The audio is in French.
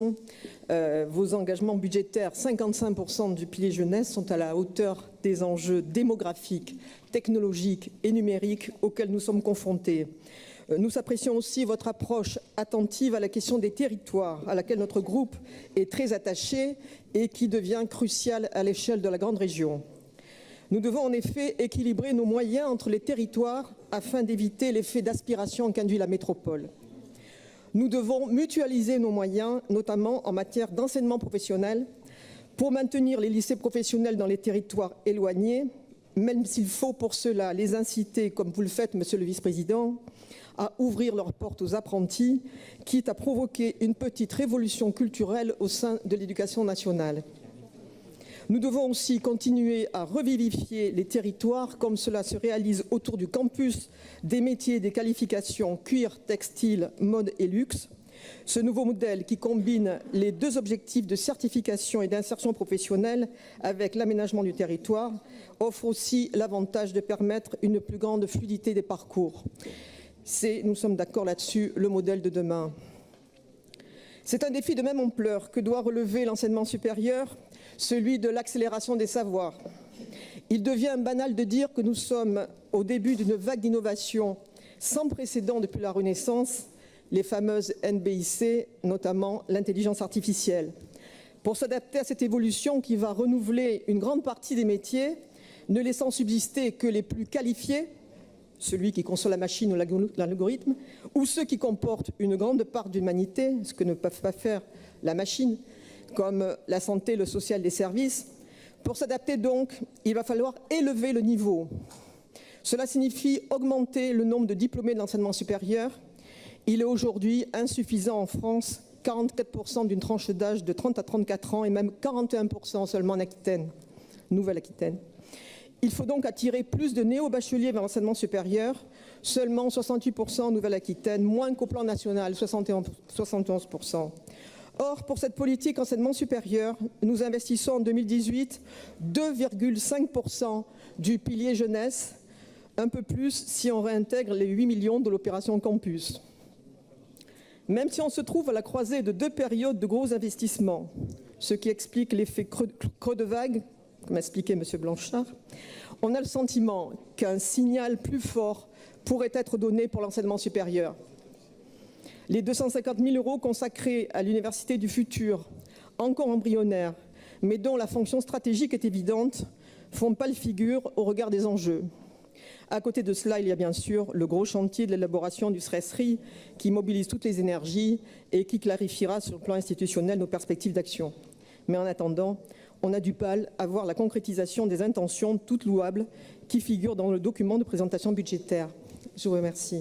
Vos engagements budgétaires, 55% du pilier jeunesse, sont à la hauteur des enjeux démographiques, technologiques et numériques auxquels nous sommes confrontés. Nous apprécions aussi votre approche attentive à la question des territoires, à laquelle notre groupe est très attaché et qui devient cruciale à l'échelle de la grande région. Nous devons en effet équilibrer nos moyens entre les territoires afin d'éviter l'effet d'aspiration qu'induit la métropole. Nous devons mutualiser nos moyens, notamment en matière d'enseignement professionnel, pour maintenir les lycées professionnels dans les territoires éloignés, même s'il faut pour cela les inciter, comme vous le faites, Monsieur le Vice-président, à ouvrir leurs portes aux apprentis, quitte à provoquer une petite révolution culturelle au sein de l'éducation nationale. Nous devons aussi continuer à revivifier les territoires comme cela se réalise autour du campus des métiers et des qualifications cuir, textile, mode et luxe. Ce nouveau modèle qui combine les deux objectifs de certification et d'insertion professionnelle avec l'aménagement du territoire offre aussi l'avantage de permettre une plus grande fluidité des parcours. C'est, nous sommes d'accord là-dessus, le modèle de demain. C'est un défi de même ampleur que doit relever l'enseignement supérieur, celui de l'accélération des savoirs. Il devient banal de dire que nous sommes au début d'une vague d'innovation sans précédent depuis la Renaissance, les fameuses NBIC, notamment l'intelligence artificielle. Pour s'adapter à cette évolution qui va renouveler une grande partie des métiers, ne laissant subsister que les plus qualifiés, celui qui conçoit la machine ou l'algorithme, ou ceux qui comportent une grande part d'humanité, ce que ne peuvent pas faire la machine, comme la santé, le social, les services. Pour s'adapter donc, il va falloir élever le niveau. Cela signifie augmenter le nombre de diplômés de l'enseignement supérieur. Il est aujourd'hui insuffisant en France, 44% d'une tranche d'âge de 30 à 34 ans et même 41% seulement en Aquitaine, Nouvelle-Aquitaine. Il faut donc attirer plus de néo-bacheliers vers l'enseignement supérieur, seulement 68% en Nouvelle-Aquitaine, moins qu'au plan national, 71%. Or, pour cette politique enseignement supérieur, nous investissons en 2018 2,5% du pilier jeunesse, un peu plus si on réintègre les 8 millions de l'opération campus. Même si on se trouve à la croisée de deux périodes de gros investissements, ce qui explique l'effet creux de vague, comme expliquait M. Blanchard, on a le sentiment qu'un signal plus fort pourrait être donné pour l'enseignement supérieur. Les 250 000 € consacrés à l'Université du futur, encore embryonnaire, mais dont la fonction stratégique est évidente, font pâle figure au regard des enjeux. À côté de cela, il y a bien sûr le gros chantier de l'élaboration du SRESRI qui mobilise toutes les énergies et qui clarifiera sur le plan institutionnel nos perspectives d'action. Mais en attendant, on a du mal à voir la concrétisation des intentions toutes louables qui figurent dans le document de présentation budgétaire. Je vous remercie.